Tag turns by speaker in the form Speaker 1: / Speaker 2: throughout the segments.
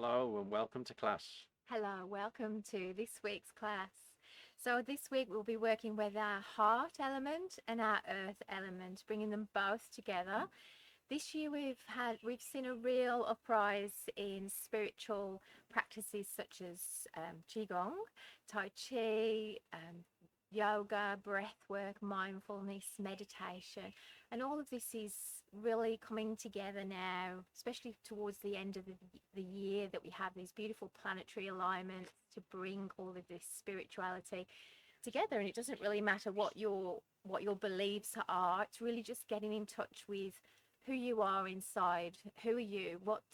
Speaker 1: Hello and welcome to class.
Speaker 2: Hello, welcome to this week's class. So this week we'll be working with our heart element and our earth element, bringing them both together. This year we've seen a real uprise in spiritual practices such as qigong, tai chi, yoga, breath work, mindfulness, meditation, and all of this is really coming together now, especially towards the end of the year, that we have these beautiful planetary alignments to bring all of this spirituality together. And it doesn't really matter what your beliefs are. It's really just getting in touch with who you are inside. Who are you? What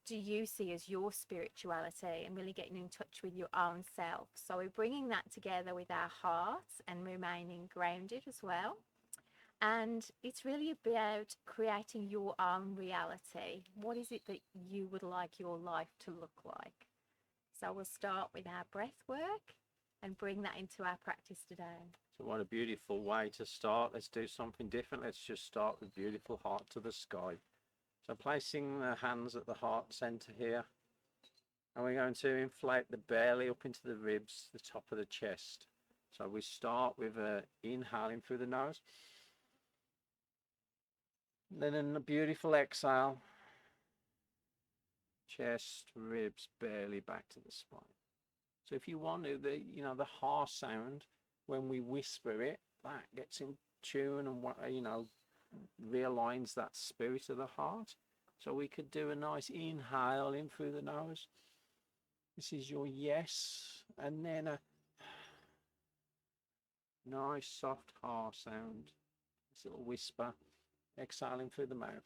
Speaker 2: do you see as your spirituality, and really getting in touch with your own self. So we're bringing that together with our hearts and remaining grounded as well. And it's really about creating your own reality. What is it that you would like your life to look like? So we'll start with our breath work and bring that into our practice today.
Speaker 1: So what a beautiful way to start. Let's do something different. Let's just start with beautiful heart to the sky. So placing the hands at the heart center here, and we're going to inflate the belly up into the ribs, the top of the chest. So we start with inhaling through the nose, then in a beautiful exhale, chest, ribs, belly back to the spine. So if you want to, the ha sound, when we whisper it, that gets in tune and realigns that spirit of the heart. So we could do a nice inhale in through the nose. This is your yes, and then a nice soft ha sound, this little whisper, exhaling through the mouth.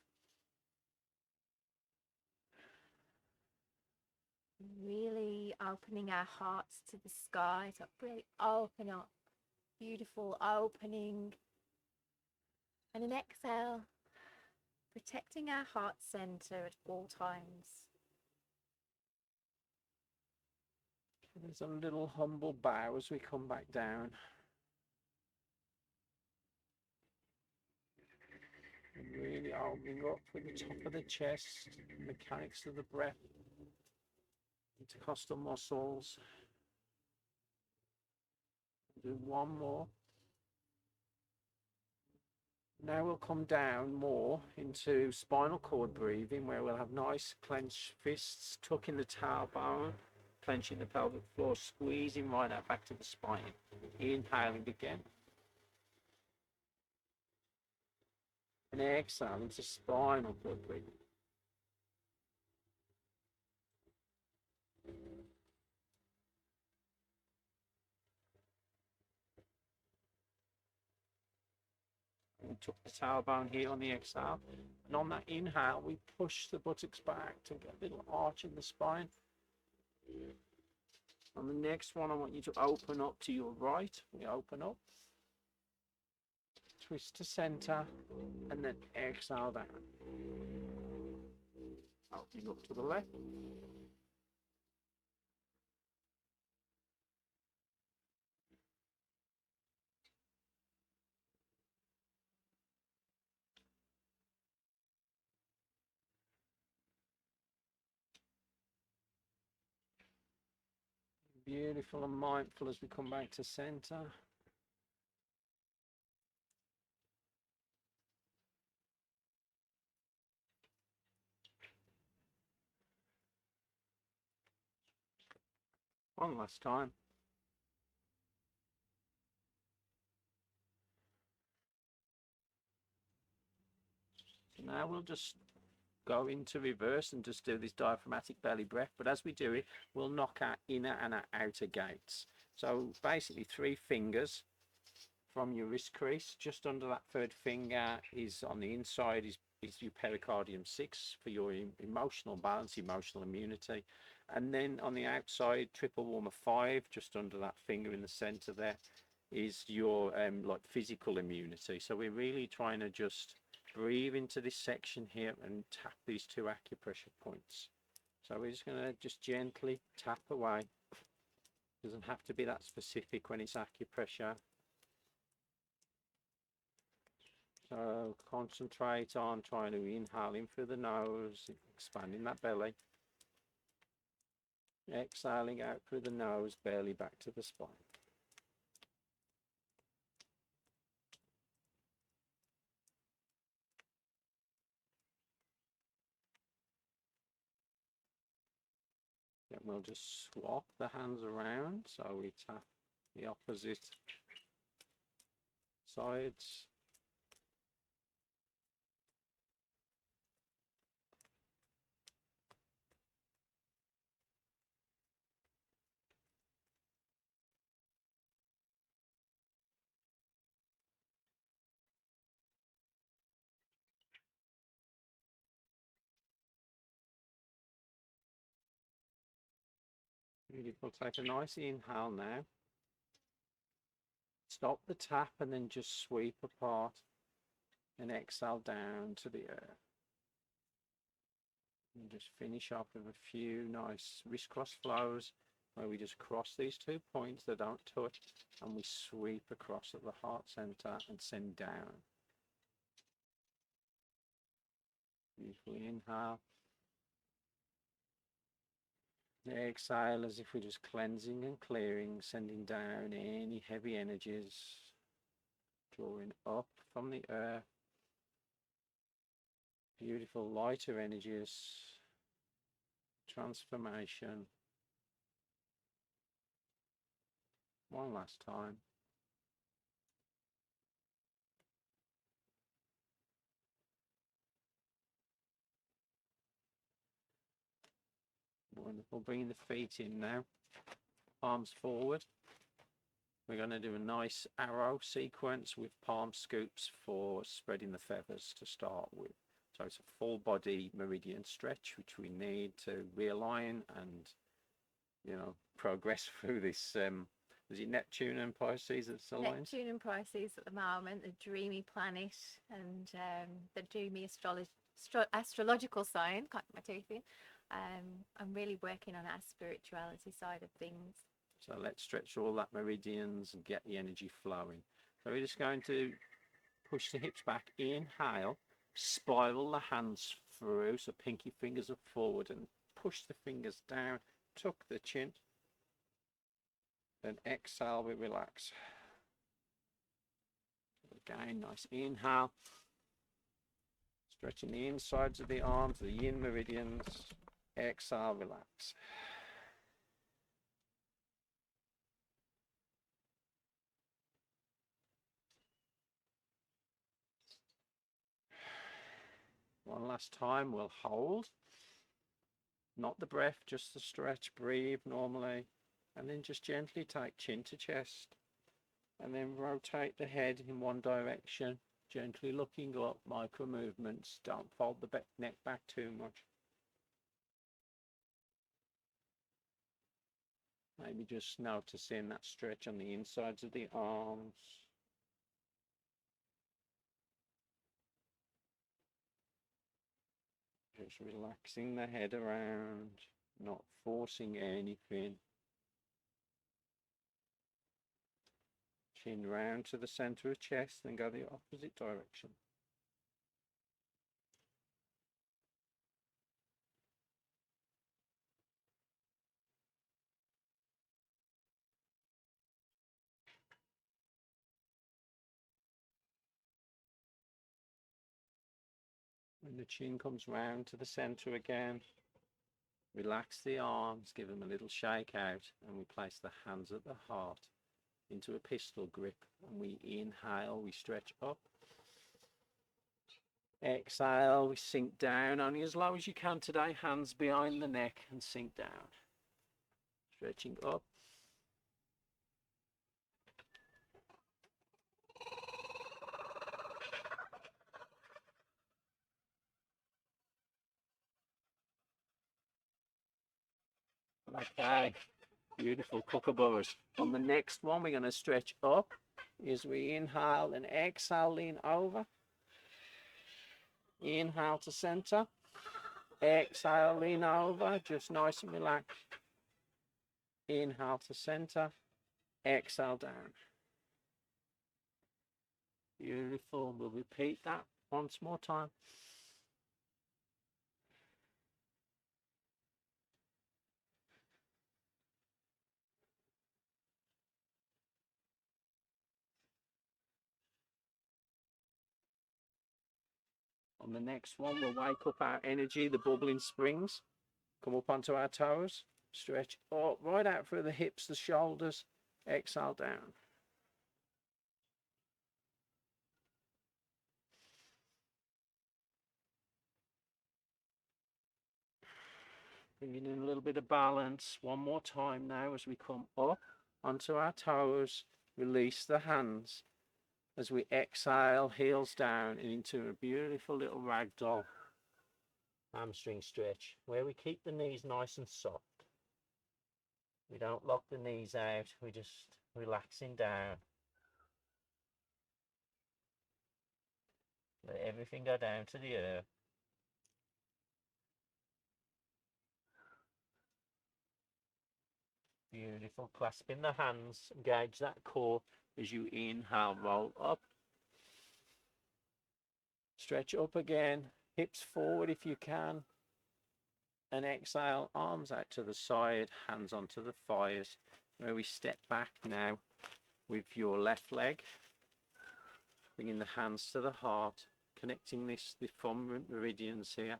Speaker 2: Really opening our hearts to the sky. So really open up. Beautiful opening. And an exhale, protecting our heart center at all times.
Speaker 1: There's a little humble bow as we come back down. And really opening up with the top of the chest, mechanics of the breath, intercostal muscles. Do one more. Now we'll come down more into spinal cord breathing, where we'll have nice clenched fists, tucking the tailbone, clenching the pelvic floor, squeezing right out back to the spine. Inhaling again. And exhaling to spinal cord breathing. And tuck the tailbone here on the exhale. And on that inhale, we push the buttocks back to get a little arch in the spine. On the next one, I want you to open up to your right. We open up. Twist to center. And then exhale down. Opening up to the left. Beautiful and mindful as we come back to center. One last time. So now we'll just go into reverse and just do this diaphragmatic belly breath. But as we do it, we'll knock our inner and our outer gates. So basically 3 fingers from your wrist crease. Just under that third finger is on the inside is your pericardium 6 for your emotional balance, emotional immunity. And then on the outside, triple warmer 5, just under that finger in the center there, is your like physical immunity. So we're really trying to just breathe into this section here and tap these 2 acupressure points. So we're just going to just gently tap away. Doesn't have to be that specific when it's acupressure. So concentrate on trying to inhale in through the nose, expanding that belly. Exhaling out through the nose, belly back to the spine. Then we'll just swap the hands around, so we tap the opposite sides. Beautiful. Take a nice inhale now. Stop the tap and then just sweep apart and exhale down to the earth. And just finish off with a few nice wrist-cross flows where we just cross these 2 points that don't touch and we sweep across at the heart center and send down. Beautiful inhale. Exhale as if we're just cleansing and clearing, sending down any heavy energies, drawing up from the earth. Beautiful lighter energies, transformation. One last time. Wonderful. Bringing the feet in now. Palms forward. We're going to do a nice arrow sequence with palm scoops for spreading the feathers to start with. So it's a full body meridian stretch, which we need to realign and, you know, progress through this. Is it Neptune and Pisces that's aligned?
Speaker 2: Neptune and Pisces at the moment, the dreamy planet and the dreamy astrological sign. Can't get my teeth in. I'm really working on our spirituality side of things.
Speaker 1: So let's stretch all that meridians and get the energy flowing. So we're just going to push the hips back, inhale, spiral the hands through, so pinky fingers are forward and push the fingers down, tuck the chin. Then exhale, we relax. Again, nice inhale. Stretching the insides of the arms, the yin meridians. Exhale, relax. One last time, we'll hold. Not the breath, just the stretch. Breathe normally. And then just gently take chin to chest. And then rotate the head in one direction. Gently looking up, micro movements. Don't fold the neck back too much. Maybe just noticing that stretch on the insides of the arms. Just relaxing the head around, not forcing anything. Chin round to the center of chest, then go the opposite direction. When the chin comes round to the center again, relax the arms, give them a little shake out, and we place the hands at the heart into a pistol grip. And we inhale, we stretch up. Exhale, we sink down, only as low as you can today, hands behind the neck and sink down. Stretching up. Okay, beautiful kookaburras. On the next one, we're going to stretch up as we inhale and exhale, lean over. Inhale to center. Exhale, lean over, just nice and relaxed. Inhale to center. Exhale down. Beautiful. We'll repeat that once more time. On the next one, we'll wake up our energy, the bubbling springs. Come up onto our toes. Stretch up, right out through the hips, the shoulders. Exhale down. Bringing in a little bit of balance. One more time now as we come up onto our toes. Release the hands. As we exhale, heels down and into a beautiful little ragdoll hamstring stretch where we keep the knees nice and soft. We don't lock the knees out, we're just relaxing down. Let everything go down to the earth. Beautiful. Clasping the hands, engage that core as you inhale, roll up. Stretch up again, hips forward if you can. And exhale, arms out to the side, hands onto the thighs, where we step back now with your left leg. Bringing the hands to the heart, connecting the thumb meridians here.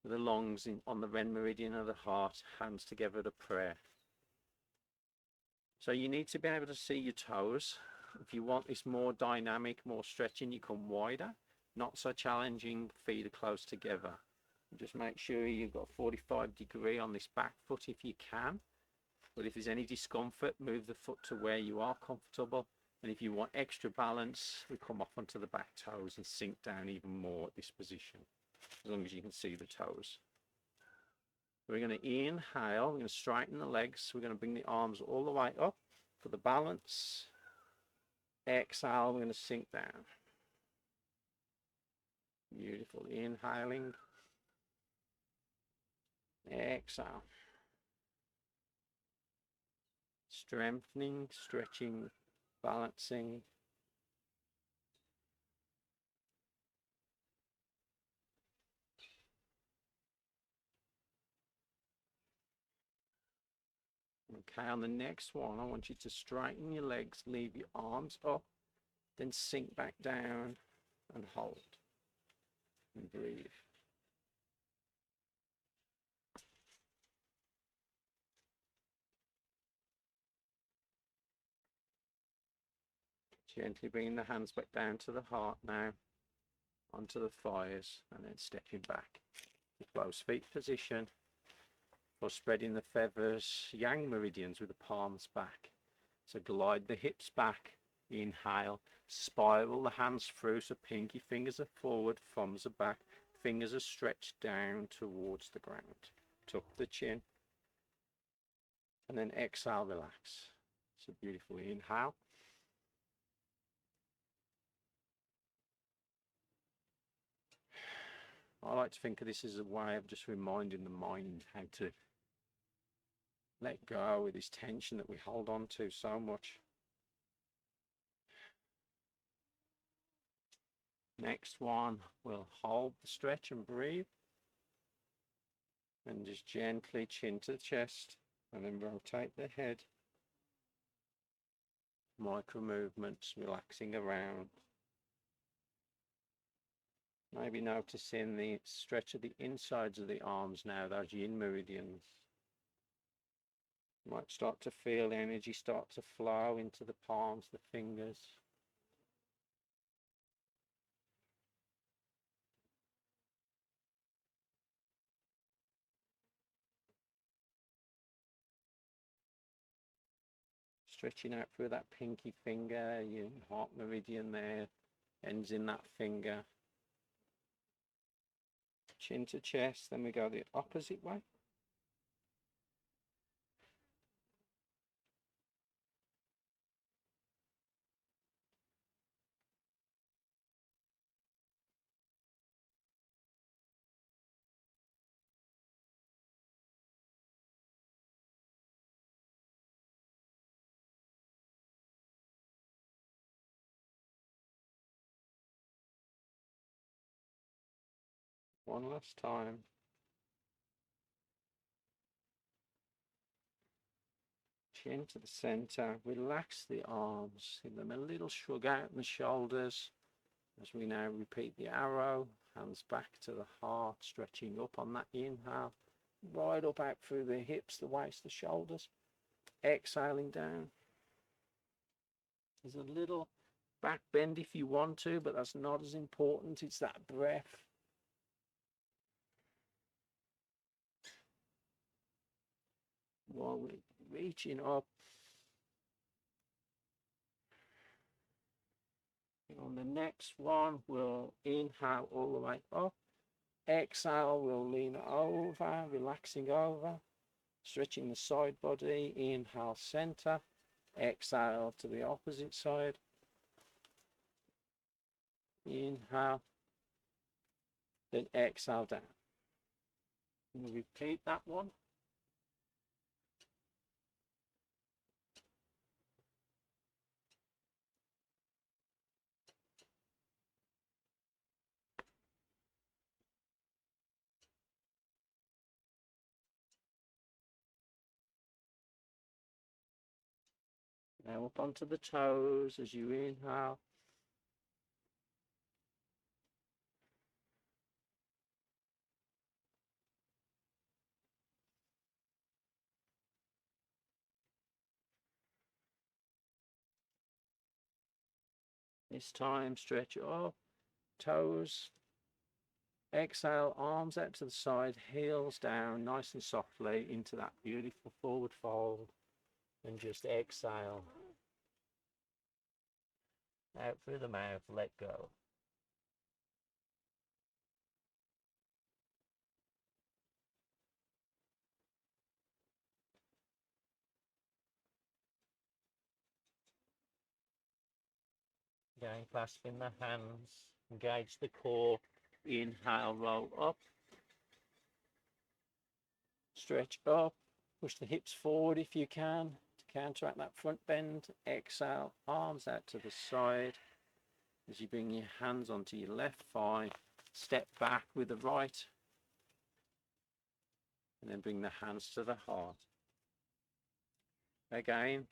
Speaker 1: The lungs on the ren meridian of the heart, hands together to prayer. So you need to be able to see your toes. If you want this more dynamic, more stretching, you come wider. Not so challenging, feet are close together. Just make sure you've got 45-degree on this back foot if you can. But if there's any discomfort, move the foot to where you are comfortable. And if you want extra balance, we come off onto the back toes and sink down even more at this position, as long as you can see the toes. We're going to inhale, we're going to straighten the legs, we're going to bring the arms all the way up for the balance. Exhale, we're going to sink down. Beautiful. Inhaling. Exhale. Strengthening, stretching, balancing. Okay, on the next one, I want you to straighten your legs, leave your arms up, then sink back down and hold. And breathe. Gently bringing the hands back down to the heart now, onto the thighs, and then stepping back. Close feet position, or spreading the feathers, yang meridians with the palms back. So glide the hips back, inhale, spiral the hands through, so pinky fingers are forward, thumbs are back, fingers are stretched down towards the ground. Tuck the chin, and then exhale, relax. So beautiful. Inhale. I like to think of this as a way of just reminding the mind how to let go with this tension that we hold on to so much. Next one, we'll hold the stretch and breathe. And just gently chin to the chest, and then rotate the head. Micro movements, relaxing around. Maybe noticing the stretch of the insides of the arms now, those yin meridians. You might start to feel energy start to flow into the palms, the fingers. Stretching out through that pinky finger, your heart meridian there, ends in that finger. Chin to chest, then we go the opposite way. One last time. Chin to the center, relax the arms, give them a little shrug out in the shoulders as we now repeat the arrow, Hands back to the heart, stretching up on that inhale, right up out through the hips, the waist, the shoulders. Exhaling down. There's a little back bend if you want to, but that's not as important. It's that breath. While we're reaching up. On the next one, we'll inhale all the way up. Exhale, we'll lean over, relaxing over, stretching the side body. Inhale, center. Exhale to the opposite side. Inhale, then exhale down. And repeat that one. Now up onto the toes as you inhale. This time stretch up, toes. Exhale, arms out to the side, heels down nice and softly into that beautiful forward fold. And just exhale. Out through the mouth, let go. Again, clasping the hands, engage the core. Inhale, roll up. Stretch up, push the hips forward if you can to counteract that front bend. Exhale, arms out to the side. As you bring your hands onto your left thigh, step back with the right. And then bring the hands to the heart. Again,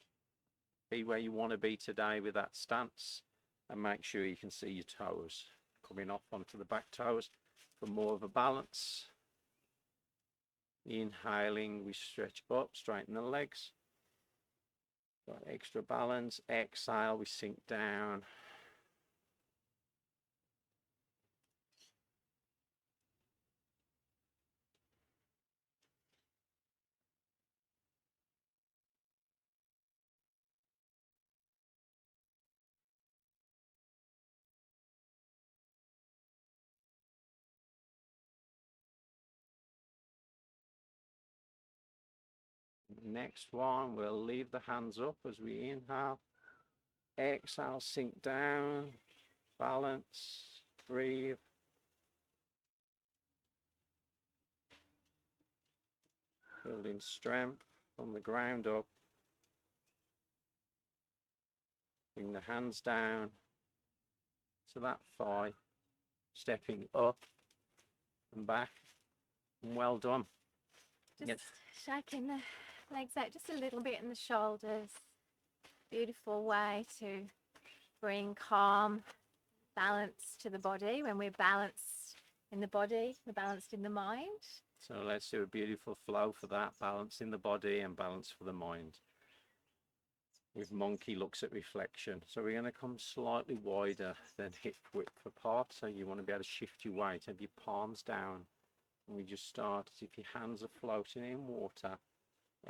Speaker 1: be where you want to be today with that stance. And make sure you can see your toes coming off onto the back toes for more of a balance. Inhaling, we stretch up, straighten the legs. Got extra balance. Exhale, we sink down. Next one, we'll leave the hands up as we inhale. Exhale, sink down, balance, breathe. Building strength from the ground up. Bring the hands down to that thigh, stepping up and back. And well done.
Speaker 2: Just shaking the legs out just a little bit in the shoulders. Beautiful way to bring calm, balance to the body. When we're balanced in the body, we're balanced in the mind.
Speaker 1: So let's do a beautiful flow for that. Balance in the body and balance for the mind. With monkey looks at reflection. So we're going to come slightly wider than hip width apart. So you want to be able to shift your weight, have your palms down. And we just start as if your hands are floating in water.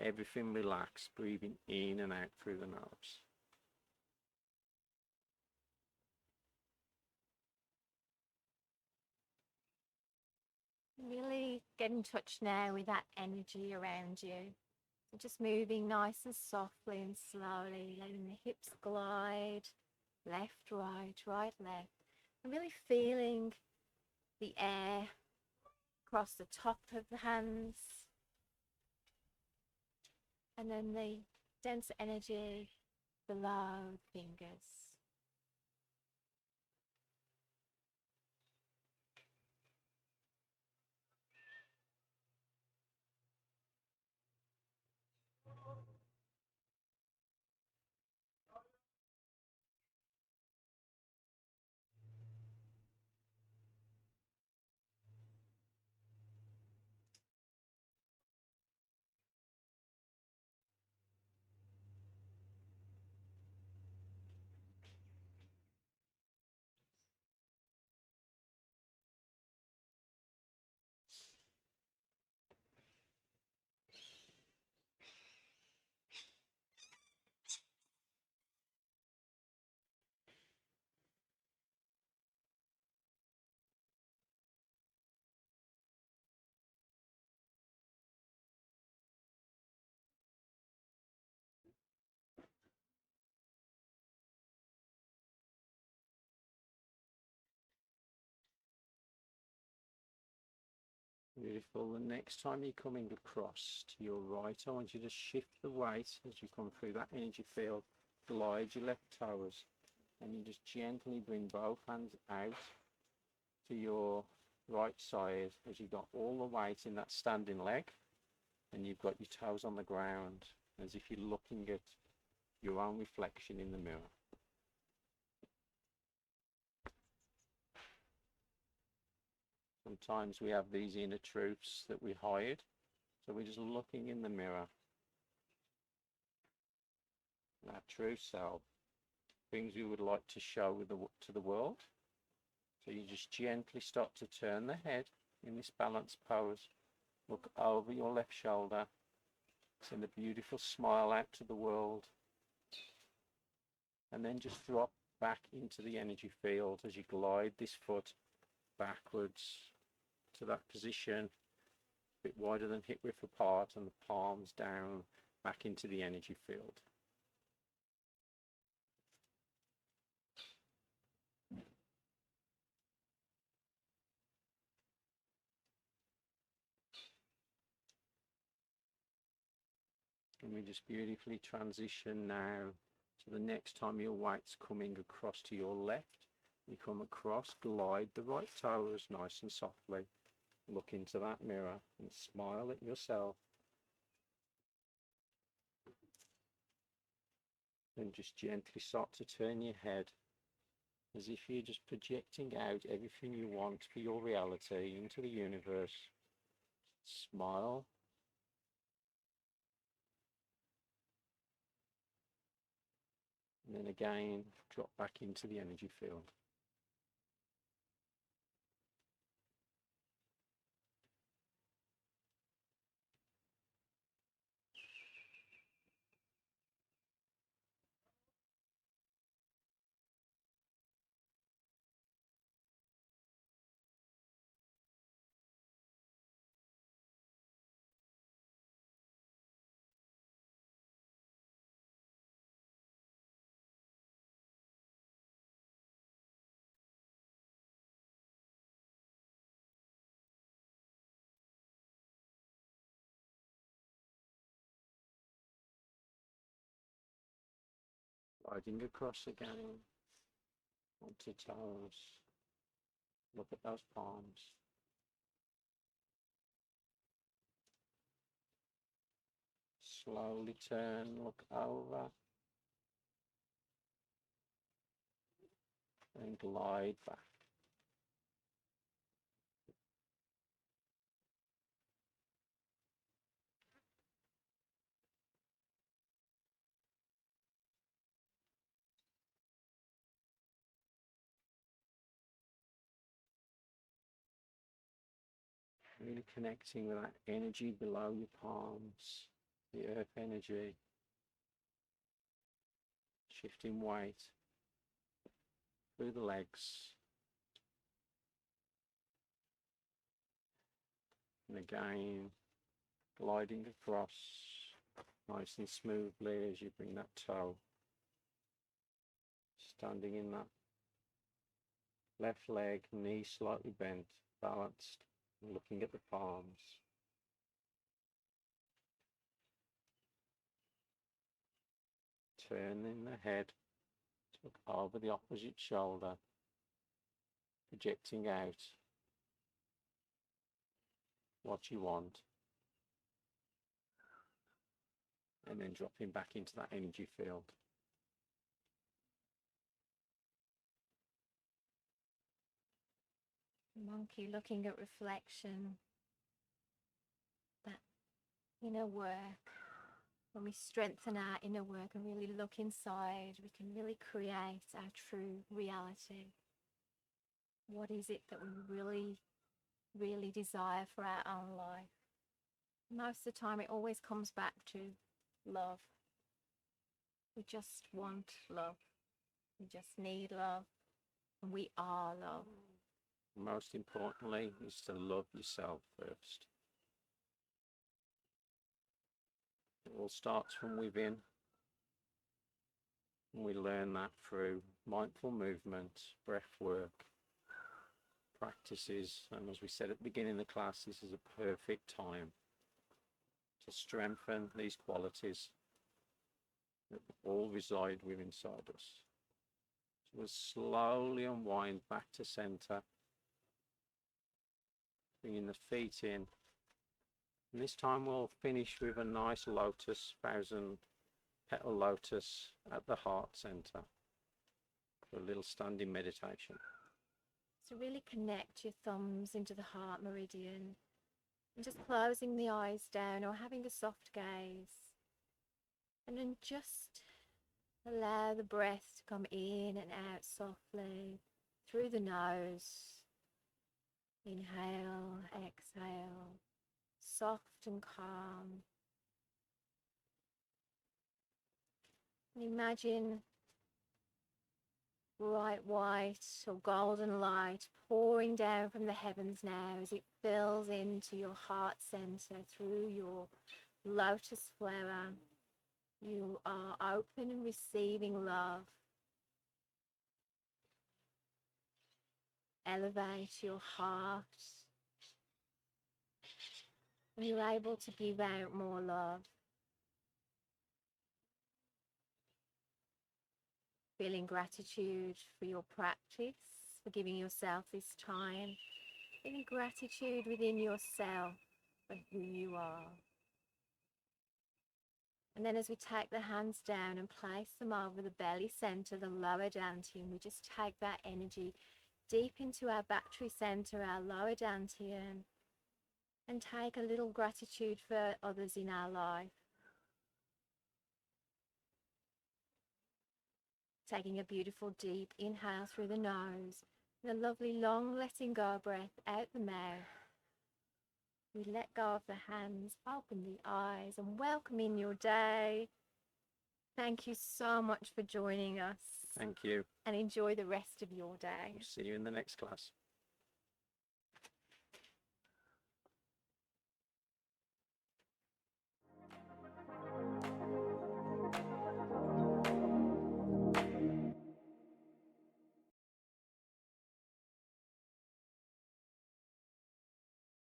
Speaker 1: Everything relaxed, breathing in and out through the nose.
Speaker 2: Really get in touch now with that energy around you. So just moving nice and softly and slowly, letting the hips glide, left, right, right, left. And really feeling the air across the top of the hands. And then the dense energy below the fingers.
Speaker 1: Beautiful. The next time you're coming across to your right, I want you to shift the weight as you come through that energy field. Glide your left toes, and you just gently bring both hands out to your right side as you've got all the weight in that standing leg, and you've got your toes on the ground as if you're looking at your own reflection in the mirror. Sometimes we have these inner truths that we hide, so we're just looking in the mirror. Our true self, things we would like to show to the world. So you just gently start to turn the head in this balanced pose. Look over your left shoulder. Send a beautiful smile out to the world. And then just drop back into the energy field as you glide this foot backwards to that position, a bit wider than hip width apart, and the palms down back into the energy field. And we just beautifully transition now to the next time your weight's coming across to your left. You come across, glide the right toes nice and softly. Look into that mirror and smile at yourself. Then just gently start to turn your head as if you're just projecting out everything you want for your reality into the universe. Smile. And then again, drop back into the energy field. Gliding across again, onto toes. Look at those palms. Slowly turn, look over, and glide back. Really connecting with that energy below your palms, the earth energy, shifting weight through the legs. And again, gliding across nice and smoothly as you bring that toe, standing in that left leg, knee slightly bent, balanced, and looking at the palms. Turning the head to look over the opposite shoulder, projecting out what you want, and then dropping back into that energy field.
Speaker 2: Monkey looking at reflection, that inner work. When we strengthen our inner work and really look inside, we can really create our true reality. What is it that we really, really desire for our own life? Most of the time it always comes back to love. We just want love. We just need love. And we are love.
Speaker 1: Most importantly is to love yourself first. It all starts from within, and we learn that through mindful movement, breath work, practices, and as we said at the beginning of the class, this is a perfect time to strengthen these qualities that all reside within inside us. So we'll slowly unwind back to center, bringing the feet in. And this time we'll finish with a nice lotus, 1,000-petal lotus at the heart center for a little standing meditation.
Speaker 2: So really connect your thumbs into the heart meridian and just closing the eyes down or having a soft gaze. And then just allow the breath to come in and out softly through the nose. Inhale, exhale, soft and calm. And imagine bright white or golden light pouring down from the heavens now as it fills into your heart center through your lotus flower. You are open and receiving love. Elevate your heart. And you're able to give out more love. Feeling gratitude for your practice, for giving yourself this time. Feeling gratitude within yourself for who you are. And then as we take the hands down and place them over the belly center, the lower dantian, we just take that energy deep into our battery center, our lower dantian, and take a little gratitude for others in our life. Taking a beautiful deep inhale through the nose, and a lovely long letting go breath out the mouth. We let go of the hands, open the eyes, and welcome in your day. Thank you so much for joining us.
Speaker 1: Thank you.
Speaker 2: And enjoy the rest of your day.
Speaker 1: See you in the next class.